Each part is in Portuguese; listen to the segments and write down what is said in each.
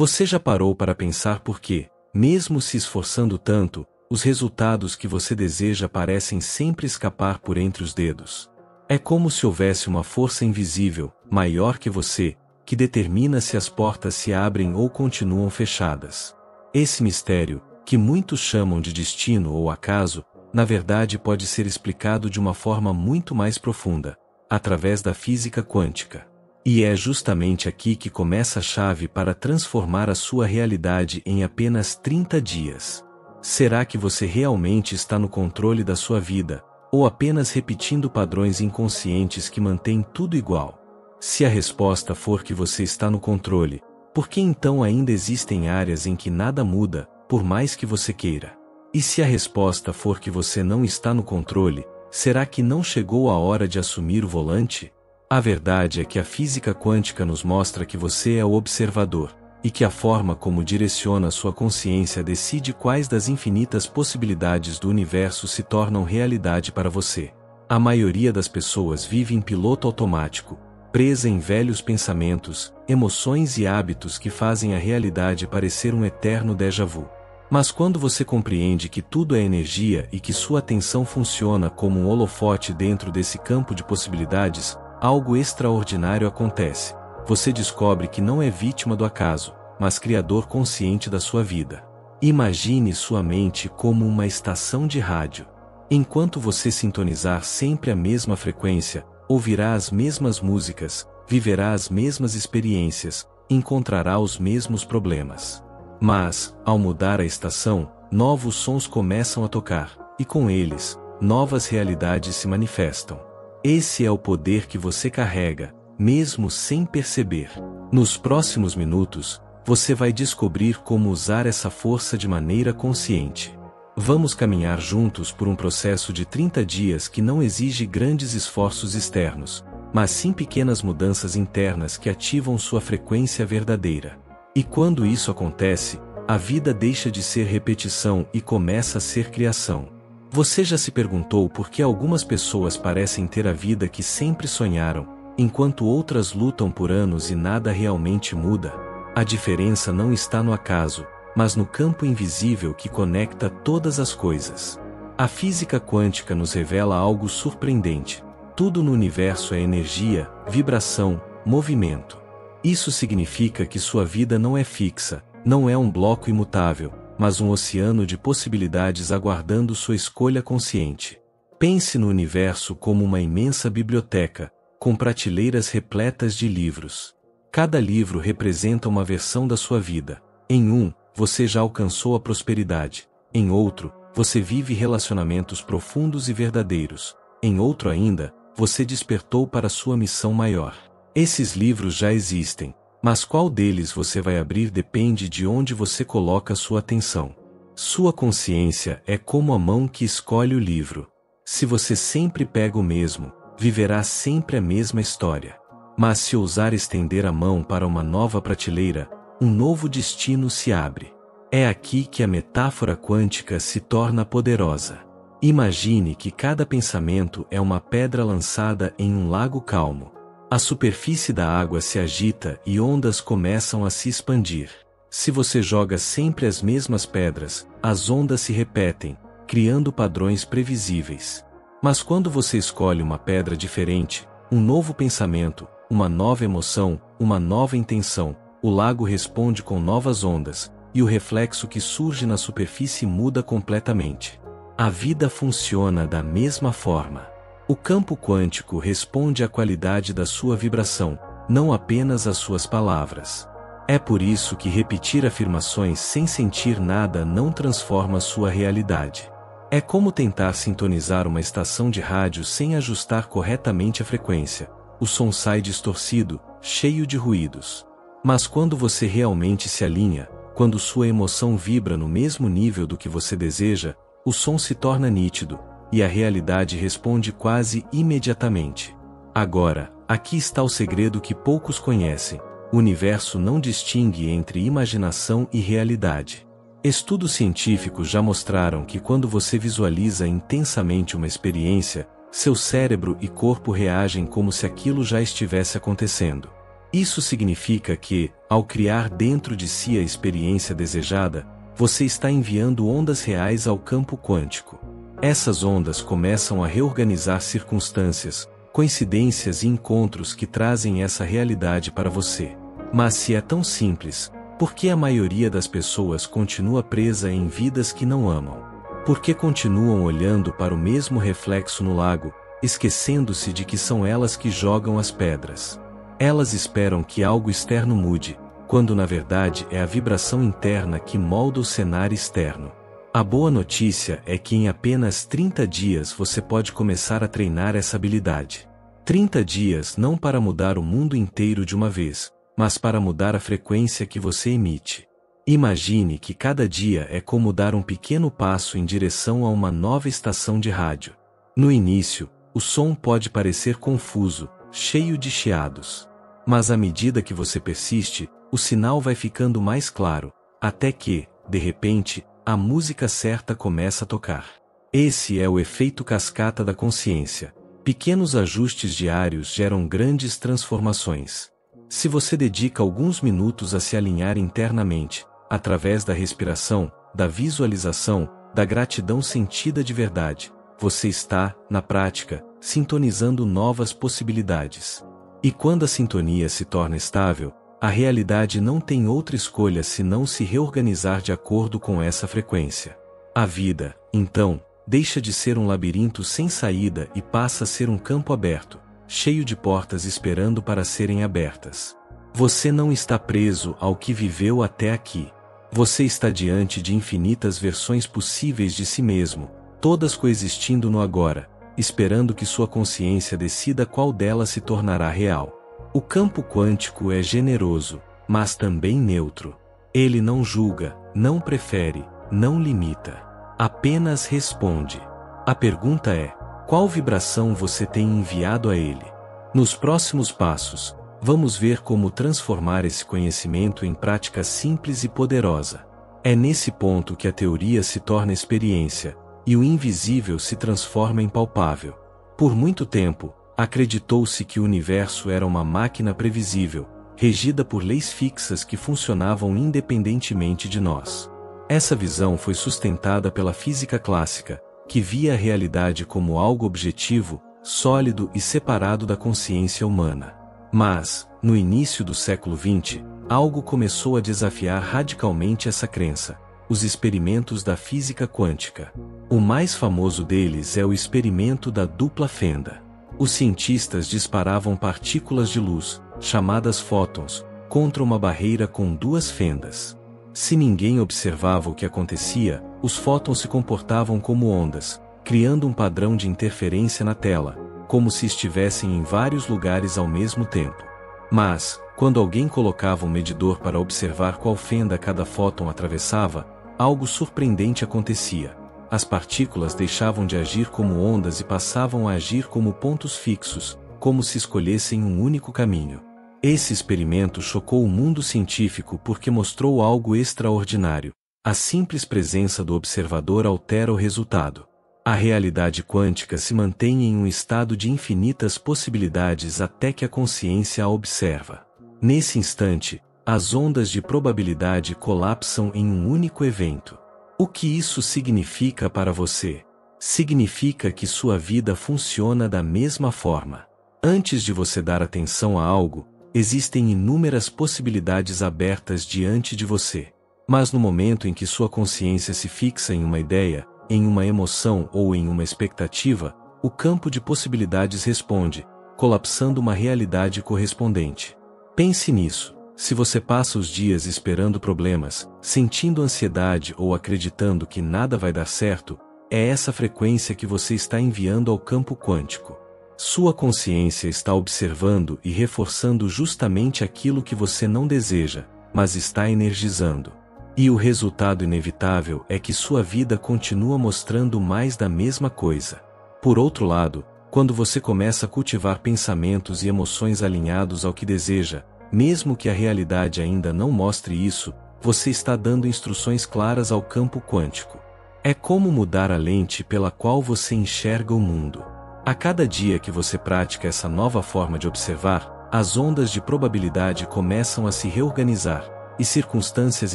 Você já parou para pensar por que, mesmo se esforçando tanto, os resultados que você deseja parecem sempre escapar por entre os dedos? É como se houvesse uma força invisível, maior que você, que determina se as portas se abrem ou continuam fechadas. Esse mistério, que muitos chamam de destino ou acaso, na verdade pode ser explicado de uma forma muito mais profunda, através da física quântica. E é justamente aqui que começa a chave para transformar a sua realidade em apenas 30 dias. Será que você realmente está no controle da sua vida, ou apenas repetindo padrões inconscientes que mantêm tudo igual? Se a resposta for que você está no controle, por que então ainda existem áreas em que nada muda, por mais que você queira? E se a resposta for que você não está no controle, será que não chegou a hora de assumir o volante? A verdade é que a física quântica nos mostra que você é o observador, e que a forma como direciona sua consciência decide quais das infinitas possibilidades do universo se tornam realidade para você. A maioria das pessoas vive em piloto automático, presa em velhos pensamentos, emoções e hábitos que fazem a realidade parecer um eterno déjà vu. Mas quando você compreende que tudo é energia e que sua atenção funciona como um holofote dentro desse campo de possibilidades, algo extraordinário acontece. Você descobre que não é vítima do acaso, mas criador consciente da sua vida. Imagine sua mente como uma estação de rádio. Enquanto você sintonizar sempre a mesma frequência, ouvirá as mesmas músicas, viverá as mesmas experiências, encontrará os mesmos problemas. Mas, ao mudar a estação, novos sons começam a tocar, e com eles, novas realidades se manifestam. Esse é o poder que você carrega, mesmo sem perceber. Nos próximos minutos, você vai descobrir como usar essa força de maneira consciente. Vamos caminhar juntos por um processo de 30 dias que não exige grandes esforços externos, mas sim pequenas mudanças internas que ativam sua frequência verdadeira. E quando isso acontece, a vida deixa de ser repetição e começa a ser criação. Você já se perguntou por que algumas pessoas parecem ter a vida que sempre sonharam, enquanto outras lutam por anos e nada realmente muda? A diferença não está no acaso, mas no campo invisível que conecta todas as coisas. A física quântica nos revela algo surpreendente. Tudo no universo é energia, vibração, movimento. Isso significa que sua vida não é fixa, não é um bloco imutável, mas um oceano de possibilidades aguardando sua escolha consciente. Pense no universo como uma imensa biblioteca, com prateleiras repletas de livros. Cada livro representa uma versão da sua vida. Em um, você já alcançou a prosperidade. Em outro, você vive relacionamentos profundos e verdadeiros. Em outro ainda, você despertou para sua missão maior. Esses livros já existem, mas qual deles você vai abrir depende de onde você coloca sua atenção. Sua consciência é como a mão que escolhe o livro. Se você sempre pega o mesmo, viverá sempre a mesma história. Mas se ousar estender a mão para uma nova prateleira, um novo destino se abre. É aqui que a metáfora quântica se torna poderosa. Imagine que cada pensamento é uma pedra lançada em um lago calmo. A superfície da água se agita e ondas começam a se expandir. Se você joga sempre as mesmas pedras, as ondas se repetem, criando padrões previsíveis. Mas quando você escolhe uma pedra diferente, um novo pensamento, uma nova emoção, uma nova intenção, o lago responde com novas ondas, e o reflexo que surge na superfície muda completamente. A vida funciona da mesma forma. O campo quântico responde à qualidade da sua vibração, não apenas às suas palavras. É por isso que repetir afirmações sem sentir nada não transforma sua realidade. É como tentar sintonizar uma estação de rádio sem ajustar corretamente a frequência. O som sai distorcido, cheio de ruídos. Mas quando você realmente se alinha, quando sua emoção vibra no mesmo nível do que você deseja, o som se torna nítido, e a realidade responde quase imediatamente. Agora, aqui está o segredo que poucos conhecem: o universo não distingue entre imaginação e realidade. Estudos científicos já mostraram que quando você visualiza intensamente uma experiência, seu cérebro e corpo reagem como se aquilo já estivesse acontecendo. Isso significa que, ao criar dentro de si a experiência desejada, você está enviando ondas reais ao campo quântico. Essas ondas começam a reorganizar circunstâncias, coincidências e encontros que trazem essa realidade para você. Mas se é tão simples, por que a maioria das pessoas continua presa em vidas que não amam? Por que continuam olhando para o mesmo reflexo no lago, esquecendo-se de que são elas que jogam as pedras? Elas esperam que algo externo mude, quando na verdade é a vibração interna que molda o cenário externo. A boa notícia é que em apenas 30 dias você pode começar a treinar essa habilidade. 30 dias não para mudar o mundo inteiro de uma vez, mas para mudar a frequência que você emite. Imagine que cada dia é como dar um pequeno passo em direção a uma nova estação de rádio. No início, o som pode parecer confuso, cheio de chiados. Mas à medida que você persiste, o sinal vai ficando mais claro, até que, de repente, a música certa começa a tocar. Esse é o efeito cascata da consciência. Pequenos ajustes diários geram grandes transformações. Se você dedica alguns minutos a se alinhar internamente, através da respiração, da visualização, da gratidão sentida de verdade, você está, na prática, sintonizando novas possibilidades. E quando a sintonia se torna estável, a realidade não tem outra escolha senão se reorganizar de acordo com essa frequência. A vida, então, deixa de ser um labirinto sem saída e passa a ser um campo aberto, cheio de portas esperando para serem abertas. Você não está preso ao que viveu até aqui. Você está diante de infinitas versões possíveis de si mesmo, todas coexistindo no agora, esperando que sua consciência decida qual delas se tornará real. O campo quântico é generoso, mas também neutro. Ele não julga, não prefere, não limita. Apenas responde. A pergunta é: qual vibração você tem enviado a ele? Nos próximos passos, vamos ver como transformar esse conhecimento em prática simples e poderosa. É nesse ponto que a teoria se torna experiência, e o invisível se transforma em palpável. Por muito tempo, acreditou-se que o universo era uma máquina previsível, regida por leis fixas que funcionavam independentemente de nós. Essa visão foi sustentada pela física clássica, que via a realidade como algo objetivo, sólido e separado da consciência humana. Mas, no início do século XX, algo começou a desafiar radicalmente essa crença: os experimentos da física quântica. O mais famoso deles é o experimento da dupla fenda. Os cientistas disparavam partículas de luz, chamadas fótons, contra uma barreira com duas fendas. Se ninguém observava o que acontecia, os fótons se comportavam como ondas, criando um padrão de interferência na tela, como se estivessem em vários lugares ao mesmo tempo. Mas, quando alguém colocava um medidor para observar qual fenda cada fóton atravessava, algo surpreendente acontecia. As partículas deixavam de agir como ondas e passavam a agir como pontos fixos, como se escolhessem um único caminho. Esse experimento chocou o mundo científico porque mostrou algo extraordinário. A simples presença do observador altera o resultado. A realidade quântica se mantém em um estado de infinitas possibilidades até que a consciência a observa. Nesse instante, as ondas de probabilidade colapsam em um único evento. O que isso significa para você? Significa que sua vida funciona da mesma forma. Antes de você dar atenção a algo, existem inúmeras possibilidades abertas diante de você. Mas no momento em que sua consciência se fixa em uma ideia, em uma emoção ou em uma expectativa, o campo de possibilidades responde, colapsando uma realidade correspondente. Pense nisso. Se você passa os dias esperando problemas, sentindo ansiedade ou acreditando que nada vai dar certo, é essa frequência que você está enviando ao campo quântico. Sua consciência está observando e reforçando justamente aquilo que você não deseja, mas está energizando. E o resultado inevitável é que sua vida continua mostrando mais da mesma coisa. Por outro lado, quando você começa a cultivar pensamentos e emoções alinhados ao que deseja, mesmo que a realidade ainda não mostre isso, você está dando instruções claras ao campo quântico. É como mudar a lente pela qual você enxerga o mundo. A cada dia que você pratica essa nova forma de observar, as ondas de probabilidade começam a se reorganizar, e circunstâncias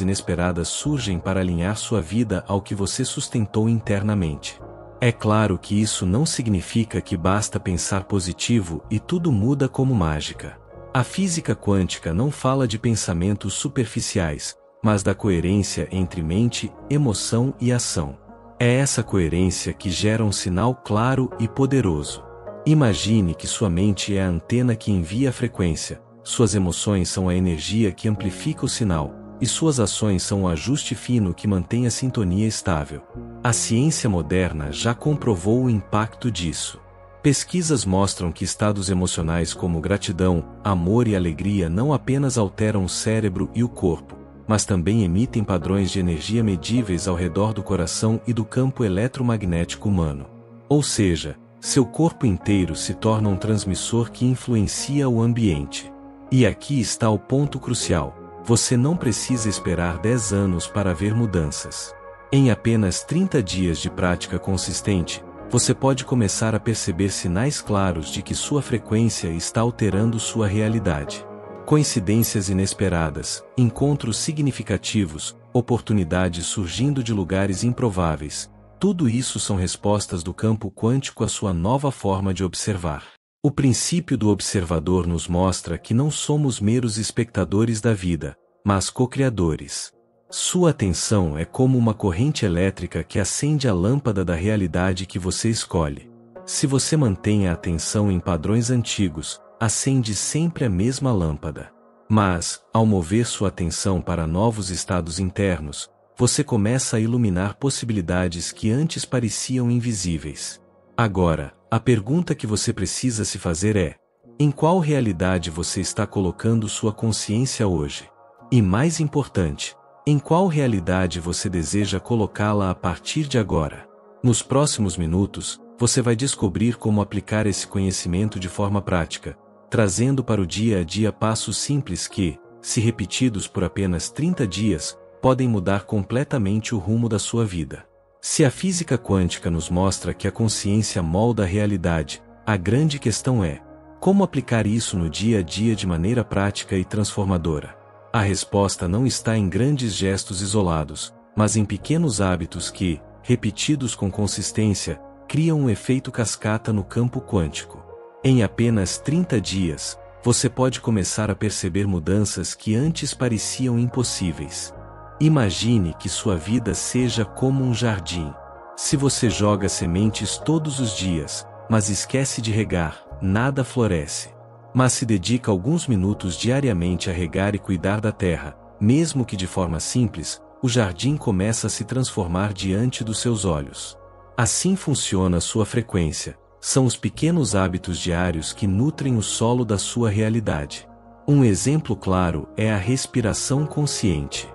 inesperadas surgem para alinhar sua vida ao que você sustentou internamente. É claro que isso não significa que basta pensar positivo e tudo muda como mágica. A física quântica não fala de pensamentos superficiais, mas da coerência entre mente, emoção e ação. É essa coerência que gera um sinal claro e poderoso. Imagine que sua mente é a antena que envia a frequência, suas emoções são a energia que amplifica o sinal, e suas ações são o ajuste fino que mantém a sintonia estável. A ciência moderna já comprovou o impacto disso. Pesquisas mostram que estados emocionais como gratidão, amor e alegria não apenas alteram o cérebro e o corpo, mas também emitem padrões de energia medíveis ao redor do coração e do campo eletromagnético humano. Ou seja, seu corpo inteiro se torna um transmissor que influencia o ambiente. E aqui está o ponto crucial: você não precisa esperar 10 anos para ver mudanças. Em apenas 30 dias de prática consistente, você pode começar a perceber sinais claros de que sua frequência está alterando sua realidade. Coincidências inesperadas, encontros significativos, oportunidades surgindo de lugares improváveis, tudo isso são respostas do campo quântico à sua nova forma de observar. O princípio do observador nos mostra que não somos meros espectadores da vida, mas co-criadores. Sua atenção é como uma corrente elétrica que acende a lâmpada da realidade que você escolhe. Se você mantém a atenção em padrões antigos, acende sempre a mesma lâmpada. Mas, ao mover sua atenção para novos estados internos, você começa a iluminar possibilidades que antes pareciam invisíveis. Agora, a pergunta que você precisa se fazer é: em qual realidade você está colocando sua consciência hoje? E mais importante, em qual realidade você deseja colocá-la a partir de agora? Nos próximos minutos, você vai descobrir como aplicar esse conhecimento de forma prática, trazendo para o dia a dia passos simples que, se repetidos por apenas 30 dias, podem mudar completamente o rumo da sua vida. Se a física quântica nos mostra que a consciência molda a realidade, a grande questão é: como aplicar isso no dia a dia de maneira prática e transformadora? A resposta não está em grandes gestos isolados, mas em pequenos hábitos que, repetidos com consistência, criam um efeito cascata no campo quântico. Em apenas 30 dias, você pode começar a perceber mudanças que antes pareciam impossíveis. Imagine que sua vida seja como um jardim. Se você joga sementes todos os dias, mas esquece de regar, nada floresce. Mas se dedica alguns minutos diariamente a regar e cuidar da terra, mesmo que de forma simples, o jardim começa a se transformar diante dos seus olhos. Assim funciona sua frequência. São os pequenos hábitos diários que nutrem o solo da sua realidade. Um exemplo claro é a respiração consciente.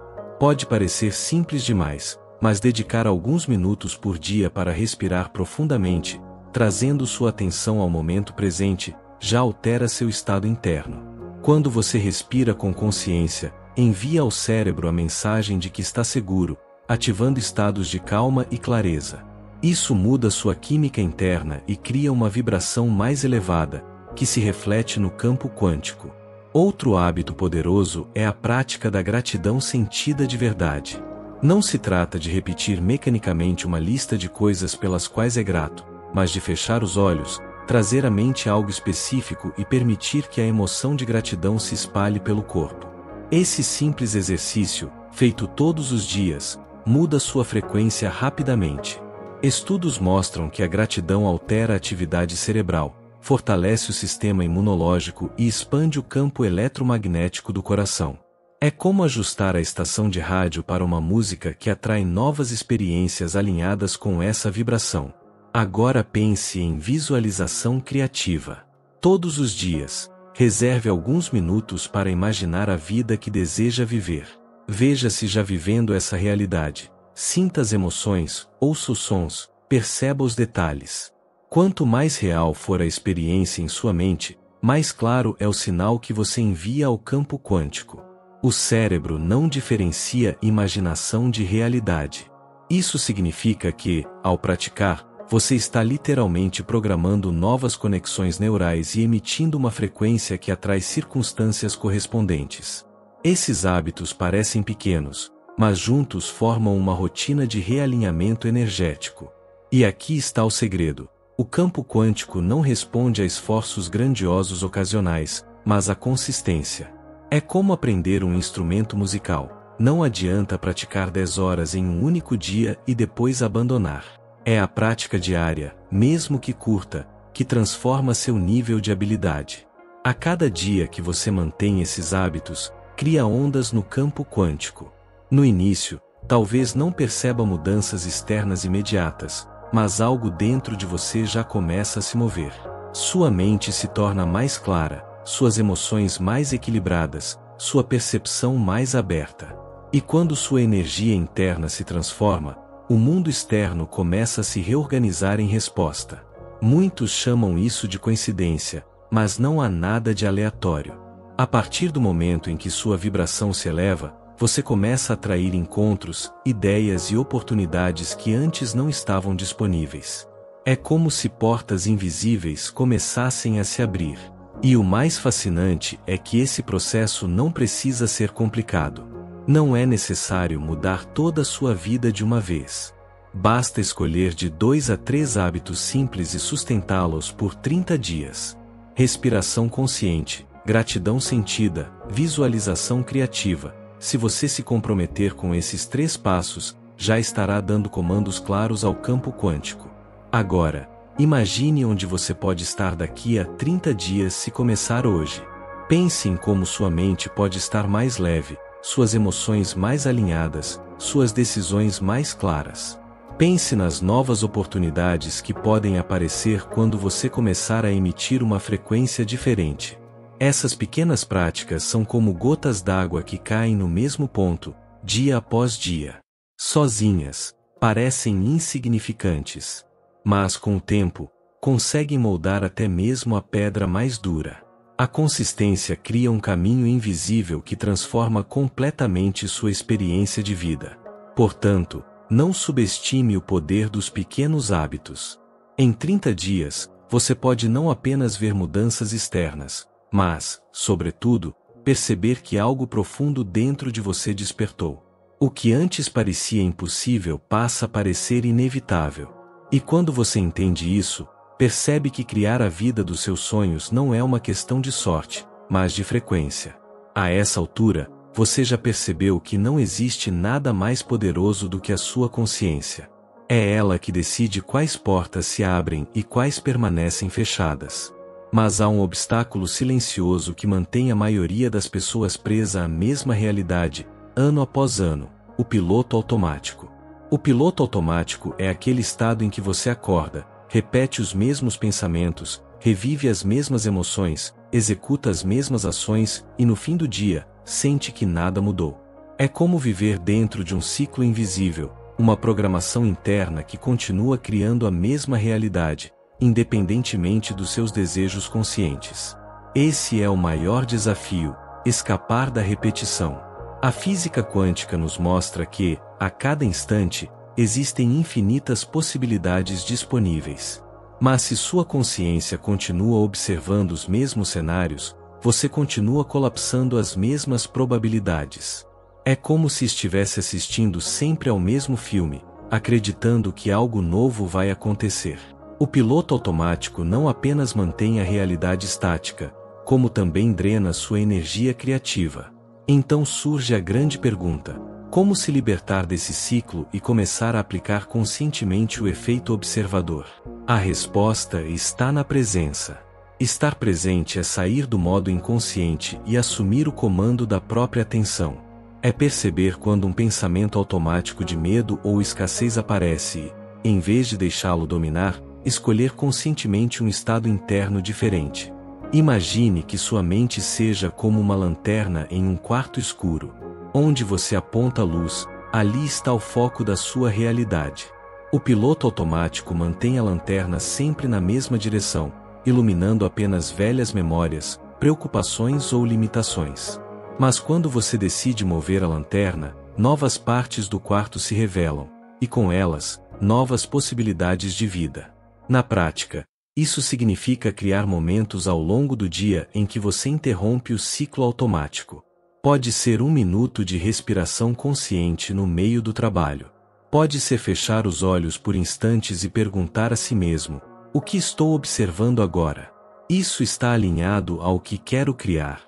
Pode parecer simples demais, mas dedicar alguns minutos por dia para respirar profundamente, trazendo sua atenção ao momento presente, já altera seu estado interno. Quando você respira com consciência, envia ao cérebro a mensagem de que está seguro, ativando estados de calma e clareza. Isso muda sua química interna e cria uma vibração mais elevada, que se reflete no campo quântico. Outro hábito poderoso é a prática da gratidão sentida de verdade. Não se trata de repetir mecanicamente uma lista de coisas pelas quais é grato, mas de fechar os olhos, trazer à mente algo específico e permitir que a emoção de gratidão se espalhe pelo corpo. Esse simples exercício, feito todos os dias, muda sua frequência rapidamente. Estudos mostram que a gratidão altera a atividade cerebral, fortalece o sistema imunológico e expande o campo eletromagnético do coração. É como ajustar a estação de rádio para uma música que atrai novas experiências alinhadas com essa vibração. Agora pense em visualização criativa. Todos os dias, reserve alguns minutos para imaginar a vida que deseja viver. Veja-se já vivendo essa realidade. Sinta as emoções, ouça os sons, perceba os detalhes. Quanto mais real for a experiência em sua mente, mais claro é o sinal que você envia ao campo quântico. O cérebro não diferencia imaginação de realidade. Isso significa que, ao praticar, você está literalmente programando novas conexões neurais e emitindo uma frequência que atrai circunstâncias correspondentes. Esses hábitos parecem pequenos, mas juntos formam uma rotina de realinhamento energético. E aqui está o segredo. O campo quântico não responde a esforços grandiosos ocasionais, mas à consistência. É como aprender um instrumento musical. Não adianta praticar 10 horas em um único dia e depois abandonar. É a prática diária, mesmo que curta, que transforma seu nível de habilidade. A cada dia que você mantém esses hábitos, cria ondas no campo quântico. No início, talvez não perceba mudanças externas imediatas, mas algo dentro de você já começa a se mover. Sua mente se torna mais clara, suas emoções mais equilibradas, sua percepção mais aberta. E quando sua energia interna se transforma, o mundo externo começa a se reorganizar em resposta. Muitos chamam isso de coincidência, mas não há nada de aleatório. A partir do momento em que sua vibração se eleva, você começa a atrair encontros, ideias e oportunidades que antes não estavam disponíveis. É como se portas invisíveis começassem a se abrir. E o mais fascinante é que esse processo não precisa ser complicado. Não é necessário mudar toda a sua vida de uma vez. Basta escolher de 2 a 3 hábitos simples e sustentá-los por 30 dias. Respiração consciente, gratidão sentida, visualização criativa. Se você se comprometer com esses 3 passos, já estará dando comandos claros ao campo quântico. Agora, imagine onde você pode estar daqui a 30 dias se começar hoje. Pense em como sua mente pode estar mais leve, suas emoções mais alinhadas, suas decisões mais claras. Pense nas novas oportunidades que podem aparecer quando você começar a emitir uma frequência diferente. Essas pequenas práticas são como gotas d'água que caem no mesmo ponto, dia após dia. Sozinhas, parecem insignificantes. Mas com o tempo, conseguem moldar até mesmo a pedra mais dura. A consistência cria um caminho invisível que transforma completamente sua experiência de vida. Portanto, não subestime o poder dos pequenos hábitos. Em 30 dias, você pode não apenas ver mudanças externas, mas, sobretudo, perceber que algo profundo dentro de você despertou. O que antes parecia impossível passa a parecer inevitável. E quando você entende isso, percebe que criar a vida dos seus sonhos não é uma questão de sorte, mas de frequência. A essa altura, você já percebeu que não existe nada mais poderoso do que a sua consciência. É ela que decide quais portas se abrem e quais permanecem fechadas. Mas há um obstáculo silencioso que mantém a maioria das pessoas presa à mesma realidade, ano após ano: o piloto automático. O piloto automático é aquele estado em que você acorda, repete os mesmos pensamentos, revive as mesmas emoções, executa as mesmas ações e no fim do dia, sente que nada mudou. É como viver dentro de um ciclo invisível, uma programação interna que continua criando a mesma realidade, independentemente dos seus desejos conscientes. Esse é o maior desafio: escapar da repetição. A física quântica nos mostra que, a cada instante, existem infinitas possibilidades disponíveis. Mas se sua consciência continua observando os mesmos cenários, você continua colapsando as mesmas probabilidades. É como se estivesse assistindo sempre ao mesmo filme, acreditando que algo novo vai acontecer. O piloto automático não apenas mantém a realidade estática, como também drena sua energia criativa. Então surge a grande pergunta: como se libertar desse ciclo e começar a aplicar conscientemente o efeito observador? A resposta está na presença. Estar presente é sair do modo inconsciente e assumir o comando da própria atenção. É perceber quando um pensamento automático de medo ou escassez aparece e, em vez de deixá-lo dominar, escolher conscientemente um estado interno diferente. Imagine que sua mente seja como uma lanterna em um quarto escuro. Onde você aponta a luz, ali está o foco da sua realidade. O piloto automático mantém a lanterna sempre na mesma direção, iluminando apenas velhas memórias, preocupações ou limitações. Mas quando você decide mover a lanterna, novas partes do quarto se revelam, e com elas, novas possibilidades de vida. Na prática, isso significa criar momentos ao longo do dia em que você interrompe o ciclo automático. Pode ser 1 minuto de respiração consciente no meio do trabalho. Pode ser fechar os olhos por instantes e perguntar a si mesmo: o que estou observando agora? Isso está alinhado ao que quero criar?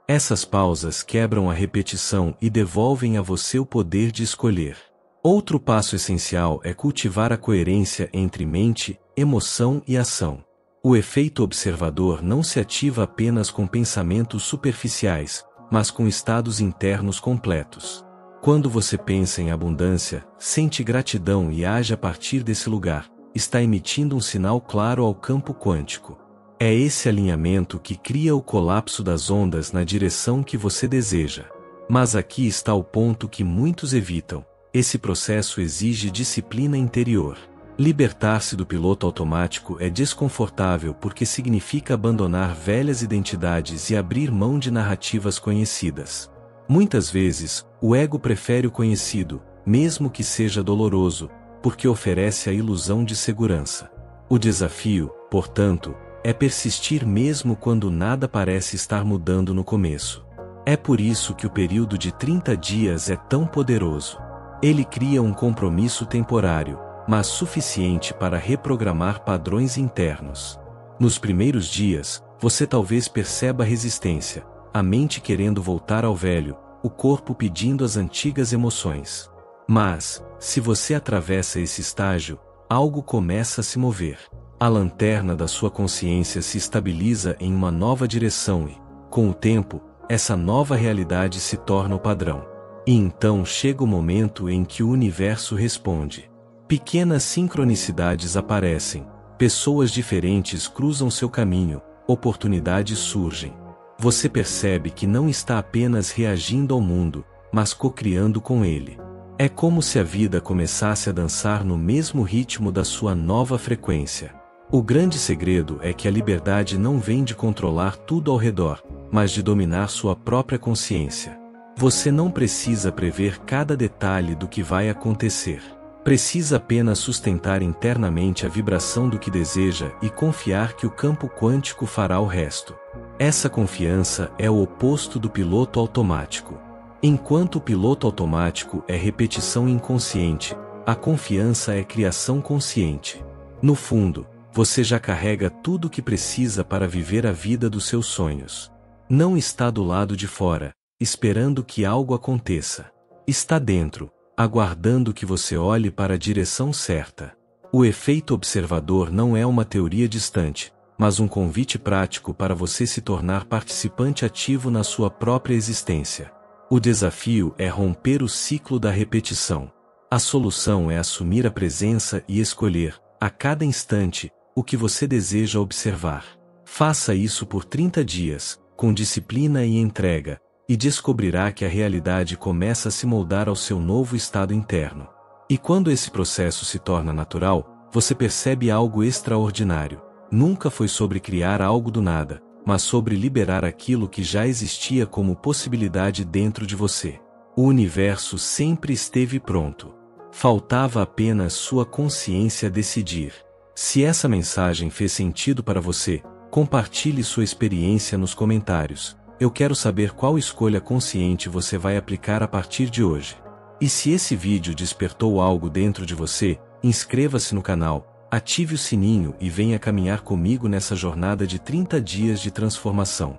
Essas pausas quebram a repetição e devolvem a você o poder de escolher. Outro passo essencial é cultivar a coerência entre mente, emoção e ação. O efeito observador não se ativa apenas com pensamentos superficiais, mas com estados internos completos. Quando você pensa em abundância, sente gratidão e age a partir desse lugar, está emitindo um sinal claro ao campo quântico. É esse alinhamento que cria o colapso das ondas na direção que você deseja. Mas aqui está o ponto que muitos evitam. Esse processo exige disciplina interior. Libertar-se do piloto automático é desconfortável porque significa abandonar velhas identidades e abrir mão de narrativas conhecidas. Muitas vezes, o ego prefere o conhecido, mesmo que seja doloroso, porque oferece a ilusão de segurança. O desafio, portanto, é persistir mesmo quando nada parece estar mudando no começo. É por isso que o período de 30 dias é tão poderoso. Ele cria um compromisso temporário, mas suficiente para reprogramar padrões internos. Nos primeiros dias, você talvez perceba resistência, a mente querendo voltar ao velho, o corpo pedindo as antigas emoções. Mas, se você atravessa esse estágio, algo começa a se mover. A lanterna da sua consciência se estabiliza em uma nova direção e, com o tempo, essa nova realidade se torna o padrão. E então chega o momento em que o universo responde. Pequenas sincronicidades aparecem, pessoas diferentes cruzam seu caminho, oportunidades surgem. Você percebe que não está apenas reagindo ao mundo, mas co-criando com ele. É como se a vida começasse a dançar no mesmo ritmo da sua nova frequência. O grande segredo é que a liberdade não vem de controlar tudo ao redor, mas de dominar sua própria consciência. Você não precisa prever cada detalhe do que vai acontecer. Precisa apenas sustentar internamente a vibração do que deseja e confiar que o campo quântico fará o resto. Essa confiança é o oposto do piloto automático. Enquanto o piloto automático é repetição inconsciente, a confiança é criação consciente. No fundo, você já carrega tudo o que precisa para viver a vida dos seus sonhos. Não está do lado de fora, esperando que algo aconteça. Está dentro, aguardando que você olhe para a direção certa. O efeito observador não é uma teoria distante, mas um convite prático para você se tornar participante ativo na sua própria existência. O desafio é romper o ciclo da repetição. A solução é assumir a presença e escolher, a cada instante, o que você deseja observar. Faça isso por 30 dias, com disciplina e entrega, e descobrirá que a realidade começa a se moldar ao seu novo estado interno. E quando esse processo se torna natural, você percebe algo extraordinário. Nunca foi sobre criar algo do nada, mas sobre liberar aquilo que já existia como possibilidade dentro de você. O universo sempre esteve pronto. Faltava apenas sua consciência decidir. Se essa mensagem fez sentido para você, compartilhe sua experiência nos comentários. Eu quero saber qual escolha consciente você vai aplicar a partir de hoje. E se esse vídeo despertou algo dentro de você, inscreva-se no canal, ative o sininho e venha caminhar comigo nessa jornada de 30 dias de transformação.